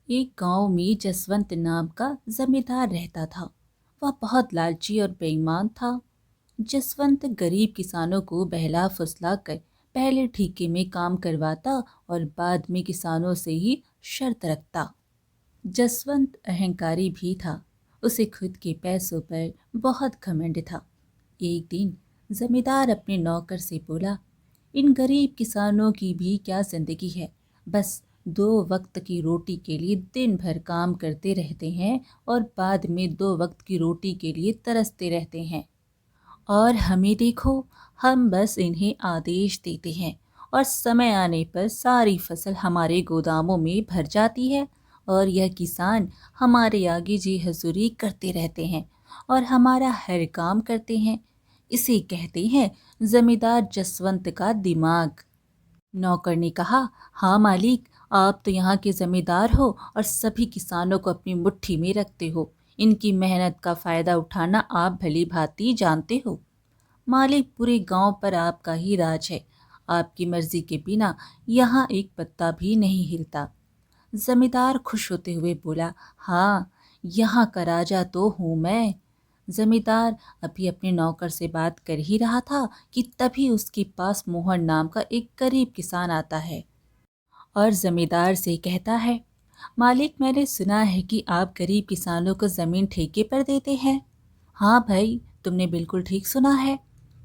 एक गांव में जसवंत नाम का जमींदार रहता था। वह बहुत लालची और बेईमान था। जसवंत गरीब किसानों को बहला फुसला कर पहले ठेके में काम करवाता और बाद में किसानों से ही शर्त रखता। जसवंत अहंकारी भी था। उसे खुद के पैसों पर बहुत घमंड था। एक दिन जमींदार अपने नौकर से बोला, इन गरीब किसानों की भी क्या जिंदगी है। बस 2 वक्त की रोटी के लिए दिन भर काम करते रहते हैं और बाद में 2 वक्त की रोटी के लिए तरसते रहते हैं। और हमें देखो, हम बस इन्हें आदेश देते हैं और समय आने पर सारी फसल हमारे गोदामों में भर जाती है और यह किसान हमारे आगे जी हजूरी करते रहते हैं और हमारा हर काम करते हैं। इसे कहते हैं जमींदार जसवंत का दिमाग। नौकर ने कहा, हाँ मालिक, आप तो यहाँ के जमींदार हो और सभी किसानों को अपनी मुट्ठी में रखते हो। इनकी मेहनत का फायदा उठाना आप भली भांति जानते हो। मालिक, पूरे गांव पर आपका ही राज है। आपकी मर्जी के बिना यहाँ एक पत्ता भी नहीं हिलता। जमींदार खुश होते हुए बोला, हाँ, यहाँ का राजा तो हूँ मैं। जमींदार अभी अपने नौकर से बात कर ही रहा था कि तभी उसके पास मोहन नाम का एक गरीब किसान आता है और जमींदार से कहता है, मालिक, मैंने सुना है कि आप गरीब किसानों को ज़मीन ठेके पर देते हैं। हाँ भाई, तुमने बिल्कुल ठीक सुना है।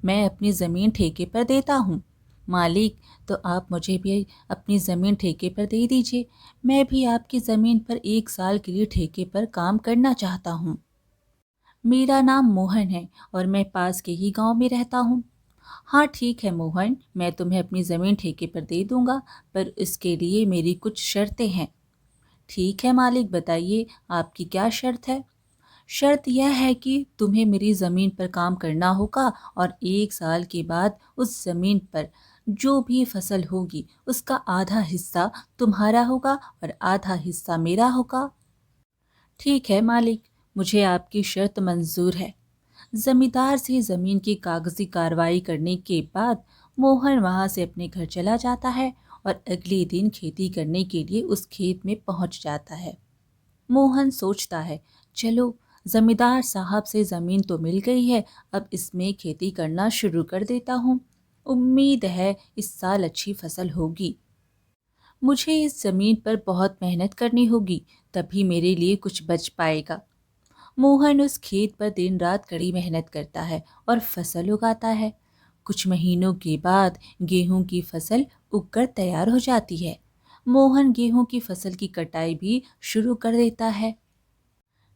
मैं अपनी ज़मीन ठेके पर देता हूँ। मालिक, तो आप मुझे भी अपनी ज़मीन ठेके पर दे दीजिए। मैं भी आपकी ज़मीन पर 1 साल के लिए ठेके पर काम करना चाहता हूँ। मेरा नाम मोहन है और मैं पास के ही गांव में रहता हूँ। हाँ ठीक है मोहन, मैं तुम्हें अपनी ज़मीन ठेके पर दे दूँगा, पर इसके लिए मेरी कुछ शर्तें हैं। ठीक है मालिक, बताइए आपकी क्या शर्त है। शर्त यह है कि तुम्हें मेरी ज़मीन पर काम करना होगा और 1 साल के बाद उस ज़मीन पर जो भी फसल होगी उसका आधा हिस्सा तुम्हारा होगा और आधा हिस्सा मेरा होगा। ठीक है मालिक, मुझे आपकी शर्त मंजूर है। जमींदार से ज़मीन की कागजी कार्रवाई करने के बाद मोहन वहां से अपने घर चला जाता है और अगले दिन खेती करने के लिए उस खेत में पहुंच जाता है। मोहन सोचता है, चलो, जमींदार साहब से ज़मीन तो मिल गई है, अब इसमें खेती करना शुरू कर देता हूँ। उम्मीद है इस साल अच्छी फसल होगी। मुझे इस ज़मीन पर बहुत मेहनत करनी होगी, तभी मेरे लिए कुछ बच पाएगा। मोहन उस खेत पर दिन रात कड़ी मेहनत करता है और फसल उगाता है। कुछ महीनों के बाद गेहूं की फसल उगकर तैयार हो जाती है। मोहन गेहूं की फसल की कटाई भी शुरू कर देता है।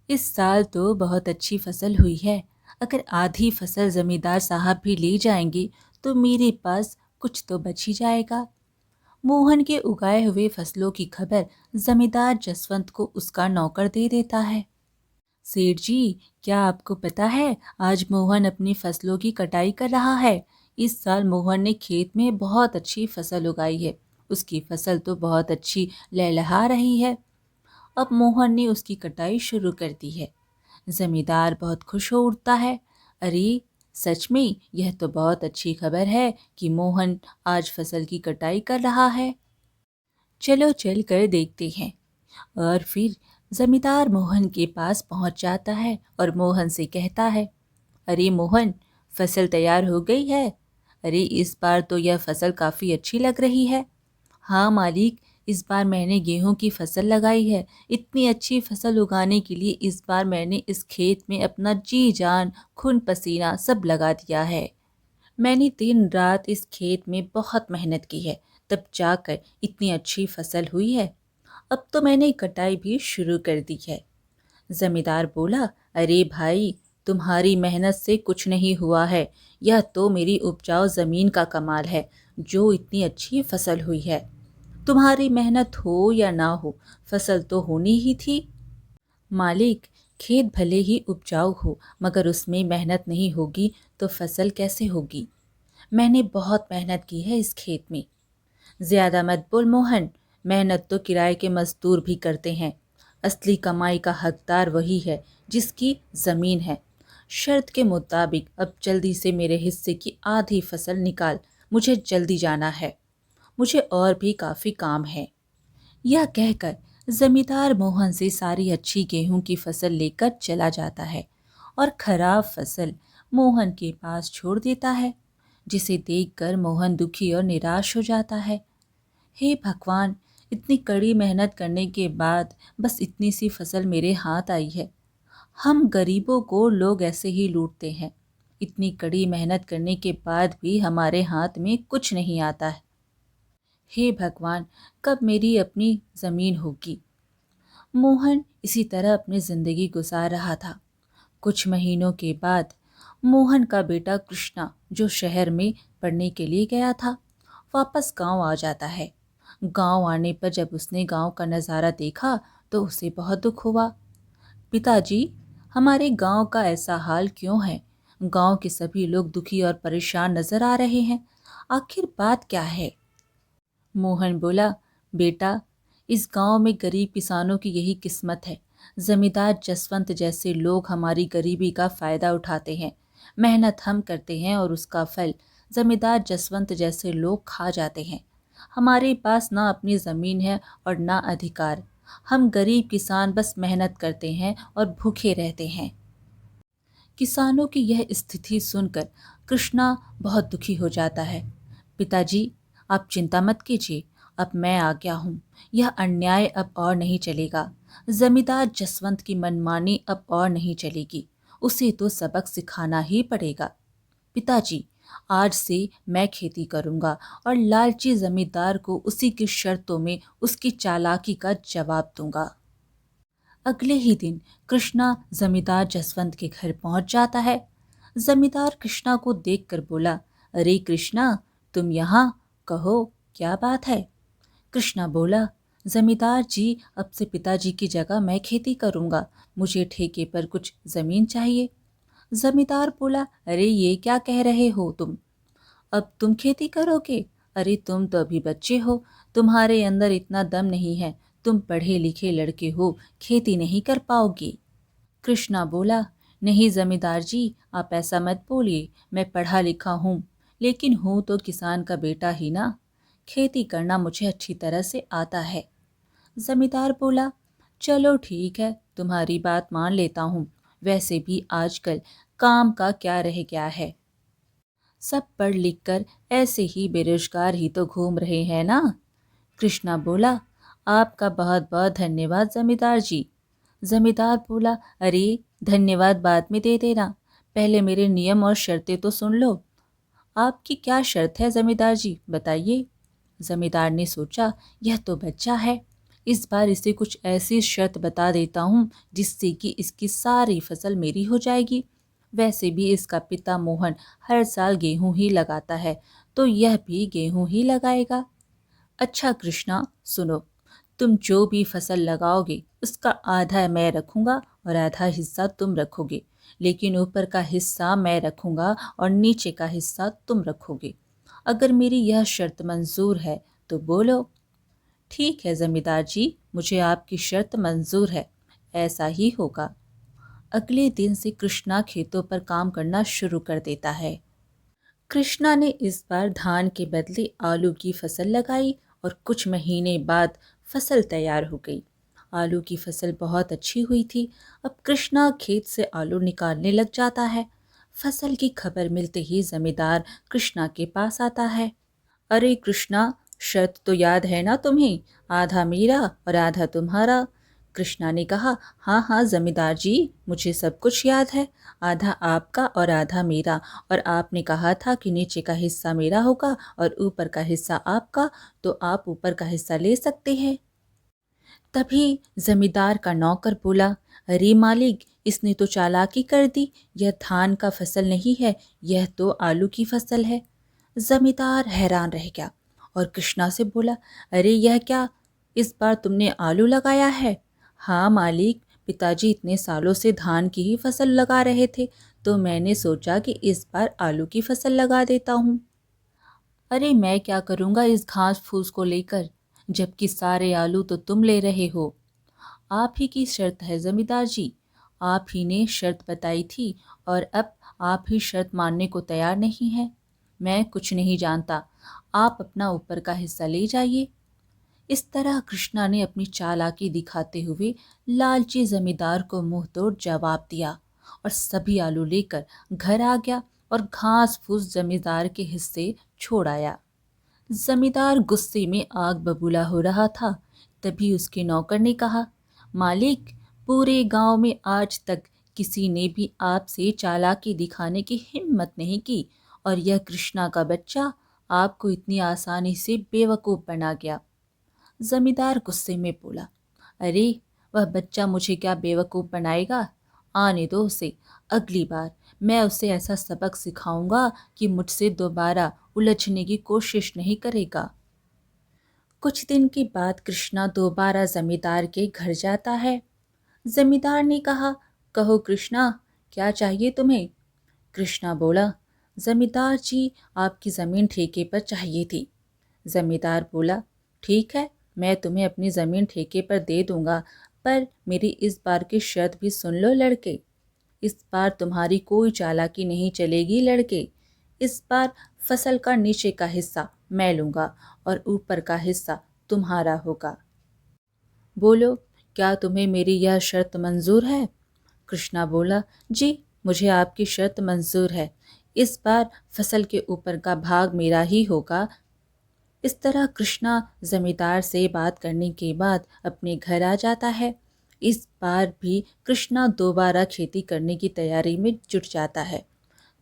इस साल तो बहुत अच्छी फसल हुई है। अगर आधी फसल जमींदार साहब भी ले जाएंगे तो मेरे पास कुछ तो बच ही जाएगा। मोहन के उगाए हुए फसलों की खबर जमींदार जसवंत को उसका नौकर दे देता है। सेठ जी, क्या आपको पता है, आज मोहन अपनी फसलों की कटाई कर रहा है। इस साल मोहन ने खेत में बहुत अच्छी फसल उगाई है। उसकी फसल तो बहुत अच्छी लहलहा रही है। अब मोहन ने उसकी कटाई शुरू कर दी है। जमींदार बहुत खुश हो उठता है। अरे, सच में यह तो बहुत अच्छी खबर है कि मोहन आज फसल की कटाई कर रहा है। चलो चल कर देखते हैं। और फिर जमींदार मोहन के पास पहुंच जाता है और मोहन से कहता है, अरे मोहन, फसल तैयार हो गई है। अरे, इस बार तो यह फसल काफ़ी अच्छी लग रही है। हाँ मालिक, इस बार मैंने गेहूं की फसल लगाई है। इतनी अच्छी फसल उगाने के लिए इस बार मैंने इस खेत में अपना जी जान खून पसीना सब लगा दिया है। मैंने दिन रात इस खेत में बहुत मेहनत की है, तब जाकर इतनी अच्छी फसल हुई है। अब तो मैंने कटाई भी शुरू कर दी है। जमींदार बोला, अरे भाई, तुम्हारी मेहनत से कुछ नहीं हुआ है। यह तो मेरी उपजाऊ ज़मीन का कमाल है जो इतनी अच्छी फसल हुई है। तुम्हारी मेहनत हो या ना हो, फसल तो होनी ही थी। मालिक, खेत भले ही उपजाऊ हो मगर उसमें मेहनत नहीं होगी तो फसल कैसे होगी। मैंने बहुत मेहनत की है इस खेत में। ज़्यादा मत बोल मोहन, मेहनत तो किराए के मजदूर भी करते हैं। असली कमाई का हकदार वही है जिसकी ज़मीन है। शर्त के मुताबिक अब जल्दी से मेरे हिस्से की आधी फसल निकाल। मुझे जल्दी जाना है। मुझे और भी काफ़ी काम है। यह कहकर जमींदार मोहन से सारी अच्छी गेहूं की फसल लेकर चला जाता है और खराब फसल मोहन के पास छोड़ देता है, जिसे देखकर मोहन दुखी और निराश हो जाता है। हे भगवान, इतनी कड़ी मेहनत करने के बाद बस इतनी सी फसल मेरे हाथ आई है। हम गरीबों को लोग ऐसे ही लूटते हैं। इतनी कड़ी मेहनत करने के बाद भी हमारे हाथ में कुछ नहीं आता है। हे भगवान, कब मेरी अपनी ज़मीन होगी। मोहन इसी तरह अपनी ज़िंदगी गुजार रहा था। कुछ महीनों के बाद मोहन का बेटा कृष्णा, जो शहर में पढ़ने के लिए गया था, वापस गांव आ जाता है। गांव आने पर जब उसने गांव का नज़ारा देखा तो उसे बहुत दुख हुआ। पिताजी, हमारे गांव का ऐसा हाल क्यों है? गांव के सभी लोग दुखी और परेशान नजर आ रहे हैं। आखिर बात क्या है? मोहन बोला, बेटा, इस गांव में गरीब किसानों की यही किस्मत है। जमींदार जसवंत जैसे लोग हमारी गरीबी का फायदा उठाते हैं। मेहनत हम करते हैं और उसका फल जमींदार जसवंत जैसे लोग खा जाते हैं। हमारे पास ना अपनी ज़मीन है और ना अधिकार। हम गरीब किसान बस मेहनत करते हैं और भूखे रहते हैं। किसानों की यह स्थिति सुनकर कृष्णा बहुत दुखी हो जाता है। पिताजी, आप चिंता मत कीजिए, अब मैं आ गया हूँ। यह अन्याय अब और नहीं चलेगा। जमींदार जसवंत की मनमानी अब और नहीं चलेगी। उसे तो सबक सिखाना ही पड़ेगा। पिताजी, आज से मैं खेती करूंगा और लालची जमींदार को उसी की शर्तों में उसकी चालाकी का जवाब दूंगा। अगले ही दिन कृष्णा जमींदार जसवंत के घर पहुंच जाता है। जमींदार कृष्णा को देखकर बोला, अरे कृष्णा, तुम यहाँ, कहो क्या बात है? कृष्णा बोला, जमींदार जी, अब से पिताजी की जगह मैं खेती करूंगा। मुझे ठेके पर कुछ जमीन चाहिए। जमींदार बोला, अरे ये क्या कह रहे हो तुम? अब तुम खेती करोगे? अरे तुम तो अभी बच्चे हो, तुम्हारे अंदर इतना दम नहीं है। तुम पढ़े लिखे लड़के हो, खेती नहीं कर पाओगे। कृष्णा बोला, नहीं जमींदार जी, आप ऐसा मत बोलिए। मैं पढ़ा लिखा हूँ, लेकिन हूँ तो किसान का बेटा ही ना। खेती करना मुझे अच्छी तरह से आता है। जमींदार बोला, चलो ठीक है, तुम्हारी बात मान लेता हूँ। वैसे भी आजकल काम का क्या रह गया है। सब पढ़ लिख कर ऐसे ही बेरोजगार ही तो घूम रहे हैं ना। कृष्णा बोला, आपका बहुत बहुत धन्यवाद जमींदार जी। जमींदार बोला, अरे धन्यवाद बाद में दे देना, पहले मेरे नियम और शर्तें तो सुन लो। आपकी क्या शर्त है जमींदार जी, बताइए। जमींदार ने सोचा, यह तो बच्चा है, इस बार इसे कुछ ऐसी शर्त बता देता हूँ जिससे कि इसकी सारी फसल मेरी हो जाएगी। वैसे भी इसका पिता मोहन हर साल गेहूं ही लगाता है, तो यह भी गेहूं ही लगाएगा। अच्छा कृष्णा, सुनो, तुम जो भी फसल लगाओगे उसका आधा मैं रखूंगा और आधा हिस्सा तुम रखोगे, लेकिन ऊपर का हिस्सा मैं रखूंगा और नीचे का हिस्सा तुम रखोगे। अगर मेरी यह शर्त मंजूर है तो बोलो। ठीक है जमींदार जी, मुझे आपकी शर्त मंजूर है, ऐसा ही होगा। अगले दिन से कृष्णा खेतों पर काम करना शुरू कर देता है। कृष्णा ने इस बार धान के बदले आलू की फसल लगाई और कुछ महीने बाद फसल तैयार हो गई। आलू की फसल बहुत अच्छी हुई थी। अब कृष्णा खेत से आलू निकालने लग जाता है। फसल की खबर मिलते ही जमींदार कृष्णा के पास आता है। अरे कृष्णा, शर्त तो याद है ना तुम्हें? आधा मेरा और आधा तुम्हारा। कृष्णा ने कहा, हाँ हाँ जमींदार जी, मुझे सब कुछ याद है। आधा आपका और आधा मेरा, और आपने कहा था कि नीचे का हिस्सा मेरा होगा और ऊपर का हिस्सा आपका, तो आप ऊपर का हिस्सा ले सकते हैं। तभी जमींदार का नौकर बोला, अरे मालिक, इसने तो चालाकी कर दी। यह धान का फसल नहीं है, यह तो आलू की फसल है। जमींदार हैरान रह गया और कृष्णा से बोला, अरे यह क्या, इस बार तुमने आलू लगाया है? हाँ मालिक, पिताजी इतने सालों से धान की ही फसल लगा रहे थे, तो मैंने सोचा कि इस बार आलू की फसल लगा देता हूँ। अरे मैं क्या करूँगा इस घास फूस को लेकर, जबकि सारे आलू तो तुम ले रहे हो। आप ही की शर्त है जमींदार जी, आप ही ने शर्त बताई थी और अब आप ही शर्त मानने को तैयार नहीं है। मैं कुछ नहीं जानता, आप अपना ऊपर का हिस्सा ले जाइए। इस तरह कृष्णा ने अपनी चालाकी दिखाते हुए लालची जमींदार को मुंह तोड़ जवाब दिया और सभी आलू लेकर घर आ गया और घास फूस जमींदार के हिस्से छोड़ आया। जमींदार गुस्से में आग बबूला हो रहा था। तभी उसके नौकर ने कहा, मालिक, पूरे गांव में आज तक किसी ने भी आपसे चालाकी दिखाने की हिम्मत नहीं की और यह कृष्णा का बच्चा आपको इतनी आसानी से बेवकूफ बना गया। जमींदार गुस्से में बोला, अरे वह बच्चा मुझे क्या बेवकूफ बनाएगा? आने दो उसे। अगली बार मैं उसे ऐसा सबक सिखाऊंगा कि मुझसे दोबारा उलझने की कोशिश नहीं करेगा। कुछ दिन के बाद कृष्णा दोबारा जमींदार के घर जाता है। जमींदार ने कहा, कहो कृष्णा, क्या चाहिए तुम्हें? कृष्णा बोला, जमींदार जी, आपकी ज़मीन ठेके पर चाहिए थी। जमींदार बोला, ठीक है, मैं तुम्हें अपनी ज़मीन ठेके पर दे दूंगा, पर मेरी इस बार की शर्त भी सुन लो लड़के। इस बार तुम्हारी कोई चालाकी नहीं चलेगी लड़के। इस बार फसल का नीचे का हिस्सा मैं लूंगा और ऊपर का हिस्सा तुम्हारा होगा। बोलो, क्या तुम्हें मेरी यह शर्त मंजूर है? कृष्णा बोला, जी, मुझे आपकी शर्त मंजूर है। इस बार फसल के ऊपर का भाग मेरा ही होगा। इस तरह कृष्णा जमींदार से बात करने के बाद अपने घर आ जाता है। इस बार भी कृष्णा दोबारा खेती करने की तैयारी में जुट जाता है।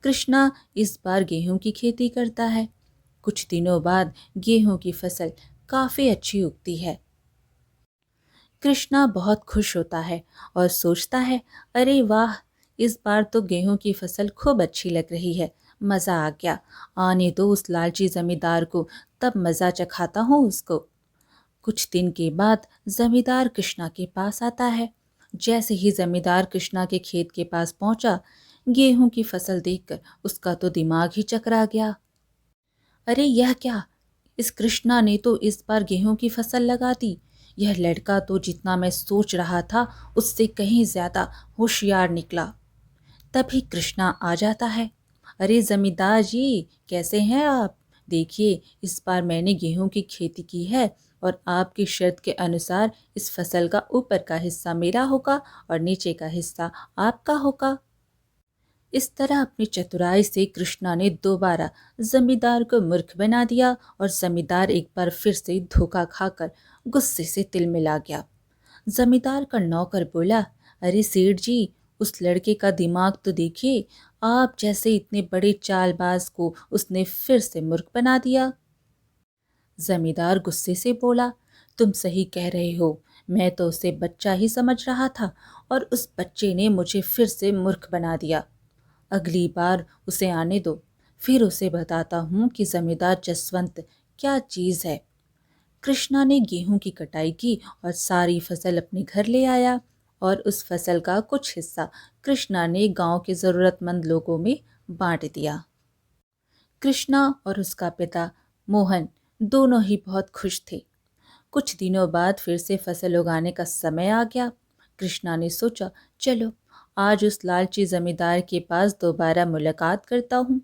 कृष्णा इस बार गेहूं की खेती करता है। कुछ दिनों बाद गेहूं की फसल काफी अच्छी उगती है। कृष्णा बहुत खुश होता है और सोचता है, अरे वाह, इस बार तो गेहूं की फसल खूब अच्छी लग रही है। मज़ा आ गया। आने दो उस लालची जमींदार को, तब मज़ा चखाता हूँ उसको। कुछ दिन के बाद जमींदार कृष्णा के पास आता है। जैसे ही जमींदार कृष्णा के खेत के पास पहुंचा, गेहूं की फसल देखकर उसका तो दिमाग ही चकरा गया। अरे यह क्या, इस कृष्णा ने तो इस बार गेहूं की फसल लगा दी। यह लड़का तो जितना मैं सोच रहा था उससे कहीं ज्यादा होशियार निकला। तभी कृष्णा आ जाता है। अरे जमींदार जी, कैसे हैं आप? देखिए, इस बार मैंने गेहूं की खेती की है और आपकी शर्त के अनुसार इस फसल का ऊपर का हिस्सा मेरा होगा और नीचे का हिस्सा आपका होगा। इस तरह अपनी चतुराई से कृष्णा ने दोबारा जमींदार को मूर्ख बना दिया और जमींदार एक बार फिर से धोखा खाकर गुस्से से तिलमिला गया। जमींदार का नौकर बोला, अरे सेठ जी, उस लड़के का दिमाग तो देखिए, आप जैसे इतने बड़े चालबाज को उसने फिर से मूर्ख बना दिया। जमींदार गुस्से से बोला, तुम सही कह रहे हो, मैं तो उसे बच्चा ही समझ रहा था और उस बच्चे ने मुझे फिर से मूर्ख बना दिया। अगली बार उसे आने दो, फिर उसे बताता हूँ कि जमींदार जसवंत क्या चीज़ है। कृष्णा ने गेहूं की कटाई की और सारी फसल अपने घर ले आया और उस फसल का कुछ हिस्सा कृष्णा ने गांव के ज़रूरतमंद लोगों में बांट दिया। कृष्णा और उसका पिता मोहन दोनों ही बहुत खुश थे। कुछ दिनों बाद फिर से फसल उगाने का समय आ गया। कृष्णा ने सोचा, चलो आज उस लालची जमींदार के पास दोबारा मुलाकात करता हूँ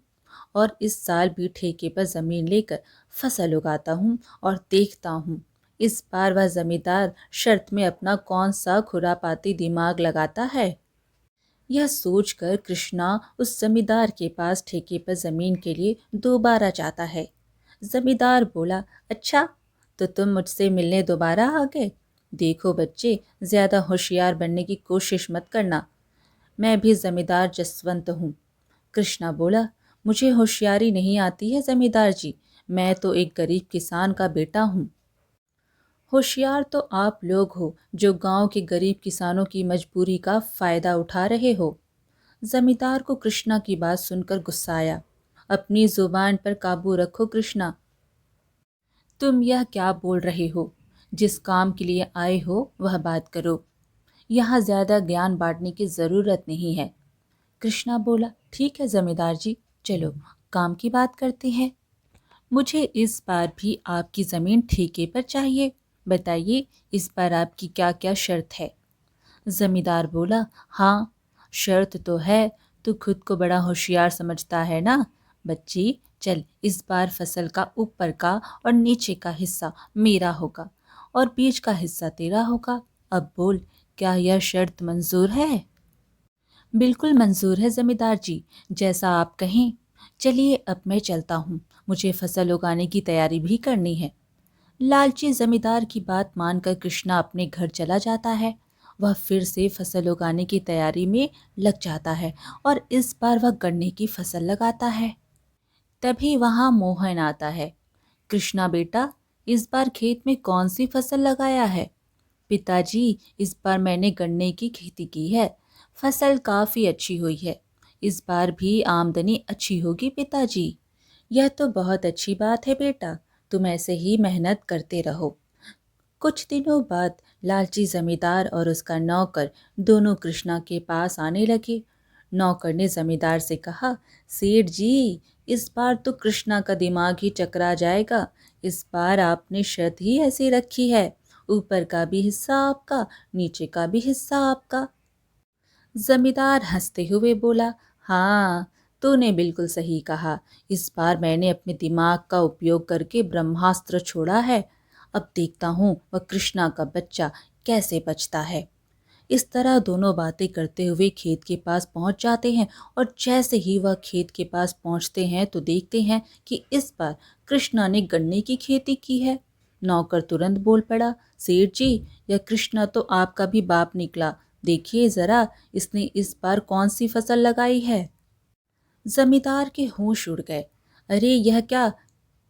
और इस साल भी ठेके पर ज़मीन लेकर फसल उगाता हूँ और देखता हूँ इस बार वह जमींदार शर्त में अपना कौन सा खुरापाती दिमाग लगाता है। यह सोचकर कृष्णा उस जमींदार के पास ठेके पर ज़मीन के लिए दोबारा जाता है। जमींदार बोला, अच्छा, तो तुम मुझसे मिलने दोबारा आ गए। देखो बच्चे, ज़्यादा होशियार बनने की कोशिश मत करना। मैं भी जमींदार जसवंत हूँ। कृष्णा बोला, मुझे होशियारी नहीं आती है जमींदार जी, मैं तो एक गरीब किसान का बेटा हूँ। होशियार तो आप लोग हो जो गांव के गरीब किसानों की मजबूरी का फायदा उठा रहे हो। जमींदार को कृष्णा की बात सुनकर गुस्सा आया। अपनी जुबान पर काबू रखो कृष्णा, तुम यह क्या बोल रहे हो? जिस काम के लिए आए हो वह बात करो। यहाँ ज्यादा ज्ञान बांटने की जरूरत नहीं है। कृष्णा बोला, ठीक है जमींदार जी, चलो काम की बात करते हैं। मुझे इस बार भी आपकी ज़मीन ठेके पर चाहिए। बताइए, इस बार आपकी क्या क्या शर्त है? जमींदार बोला, हाँ, शर्त तो है। तू खुद को बड़ा होशियार समझता है ना? बच्ची, चल, इस बार फसल का ऊपर का और नीचे का हिस्सा मेरा होगा और बीच का हिस्सा तेरा होगा। अब बोल, क्या यह शर्त मंजूर है? बिल्कुल मंजूर है जमींदार जी, जैसा आप कहें। चलिए अब मैं चलता हूँ, मुझे फसल उगाने की तैयारी भी करनी है। लालची जमींदार की बात मानकर कृष्णा अपने घर चला जाता है। वह फिर से फसल उगाने की तैयारी में लग जाता है और इस बार वह गन्ने की फसल लगाता है। तभी वहां मोहन आता है। कृष्णा बेटा, इस बार खेत में कौन सी फसल लगाया है? पिताजी, इस बार मैंने गन्ने की खेती की है। फसल काफी अच्छी हुई है। इस बार भी आमदनी अच्छी होगी पिताजी। यह तो बहुत अच्छी बात है बेटा, तुम ऐसे ही मेहनत करते रहो। कुछ दिनों बाद लालची जमींदार और उसका नौकर दोनों कृष्णा के पास आने लगे। नौकर ने जमींदार से कहा, सेठ जी, इस बार तो कृष्णा का दिमाग ही चकरा जाएगा। इस बार आपने शर्त ही ऐसी रखी है, ऊपर का भी हिस्सा आपका, नीचे का भी हिस्सा आपका। जमींदार हंसते हुए बोला, हाँ, तूने बिल्कुल सही कहा। इस बार मैंने अपने दिमाग का उपयोग करके ब्रह्मास्त्र छोड़ा है। अब देखता हूँ वह कृष्णा का बच्चा कैसे बचता है। इस तरह दोनों बातें करते हुए खेत के पास पहुंच जाते हैं और जैसे ही वह खेत के पास पहुंचते हैं तो देखते हैं कि इस बार कृष्णा ने गन्ने की खेती की है। नौकर तुरंत बोल पड़ा, सेठ जी, यह कृष्णा तो आपका भी बाप निकला। देखिए जरा, इसने इस बार कौन सी फसल लगाई है? जमींदार के होश उड़ गए। अरे यह क्या,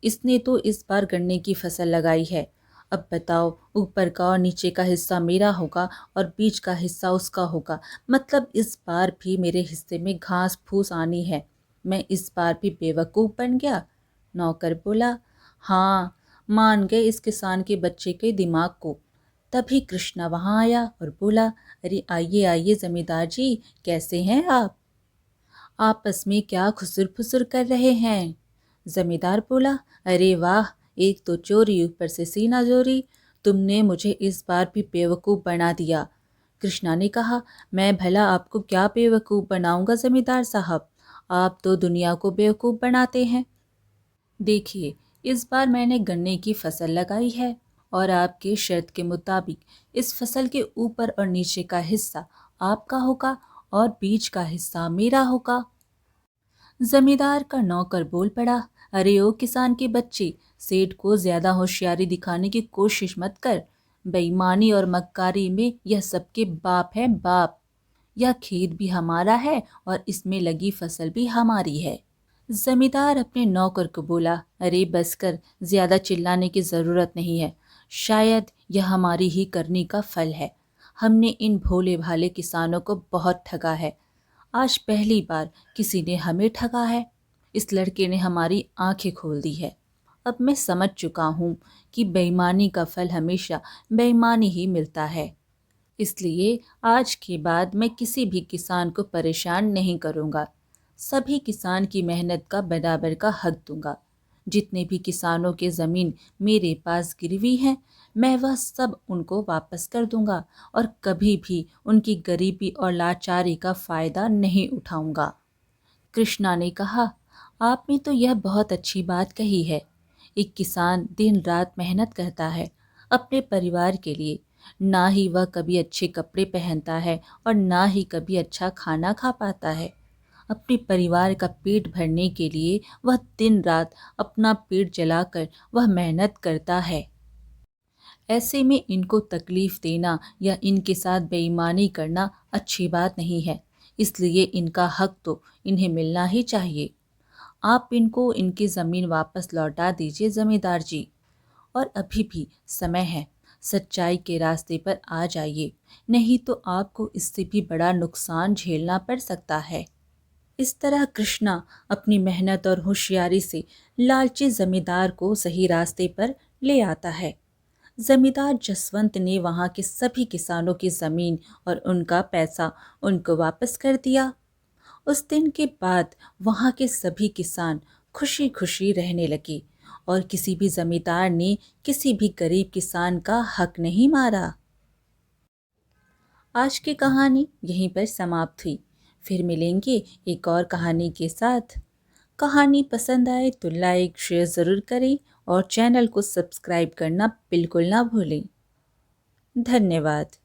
इसने तो इस बार गन्ने की फसल लगाई है। अब बताओ, ऊपर का और नीचे का हिस्सा मेरा होगा और बीच का हिस्सा उसका होगा। मतलब इस बार भी मेरे हिस्से में घास फूस आनी है। मैं इस बार भी बेवकूफ़ बन गया। नौकर बोला, हाँ, मान गए इस किसान के बच्चे के दिमाग को। तभी कृष्णा वहां आया और बोला, अरे आइए आइए जमींदार जी, कैसे हैं आप? आपस में क्या खुसुर फुसुर कर रहे हैं? जमींदार बोला, अरे वाह, एक तो चोरी ऊपर से सीना जोरी। तुमने मुझे इस बार भी बेवकूफ़ बना दिया। कृष्णा ने कहा, मैं भला आपको क्या बेवकूफ़ बनाऊंगा जमींदार साहब, आप तो दुनिया को बेवकूफ़ बनाते हैं। देखिए, इस बार मैंने गन्ने की फसल लगाई है और आपके शर्त के मुताबिक इस फसल के ऊपर और नीचे का हिस्सा आपका होगा और बीच का हिस्सा मेरा होगा। जमींदार का नौकर बोल पड़ा, अरे ओ किसान के बच्चे, सेठ को ज्यादा होशियारी दिखाने की कोशिश मत कर। बेईमानी और मक्कारी में यह सबके बाप है बाप। यह खेत भी हमारा है और इसमें लगी फसल भी हमारी है। जमींदार अपने नौकर को बोला, अरे बस कर, ज्यादा चिल्लाने की जरूरत नहीं है। शायद यह हमारी ही करनी का फल है। हमने इन भोले भाले किसानों को बहुत ठगा है। आज पहली बार किसी ने हमें ठगा है। इस लड़के ने हमारी आंखें खोल दी है। अब मैं समझ चुका हूँ कि बेईमानी का फल हमेशा बेईमानी ही मिलता है। इसलिए आज के बाद मैं किसी भी किसान को परेशान नहीं करूँगा। सभी किसान की मेहनत का बराबर का हक दूंगा। जितने भी किसानों के ज़मीन मेरे पास गिरवी है, मैं वह सब उनको वापस कर दूंगा और कभी भी उनकी गरीबी और लाचारी का फ़ायदा नहीं उठाऊंगा। कृष्णा ने कहा, आपने तो यह बहुत अच्छी बात कही है। एक किसान दिन रात मेहनत करता है अपने परिवार के लिए। ना ही वह कभी अच्छे कपड़े पहनता है और ना ही कभी अच्छा खाना खा पाता है। अपने परिवार का पेट भरने के लिए वह दिन रात अपना पेट जलाकर वह मेहनत करता है। ऐसे में इनको तकलीफ देना या इनके साथ बेईमानी करना अच्छी बात नहीं है। इसलिए इनका हक तो इन्हें मिलना ही चाहिए। आप इनको इनकी ज़मीन वापस लौटा दीजिए जमींदार जी। और अभी भी समय है, सच्चाई के रास्ते पर आ जाइए, नहीं तो आपको इससे भी बड़ा नुकसान झेलना पड़ सकता है। इस तरह कृष्णा अपनी मेहनत और होशियारी से लालची जमींदार को सही रास्ते पर ले आता है। जमींदार जसवंत ने वहां के सभी किसानों की जमीन और उनका पैसा उनको वापस कर दिया। उस दिन के बाद वहां के सभी किसान खुशी खुशी रहने लगे और किसी भी जमींदार ने किसी भी गरीब किसान का हक नहीं मारा। आज की कहानी यहीं पर समाप्त हुई। फिर मिलेंगे एक और कहानी के साथ। कहानी पसंद आए तो लाइक शेयर ज़रूर करें और चैनल को सब्सक्राइब करना बिल्कुल ना भूलें। धन्यवाद।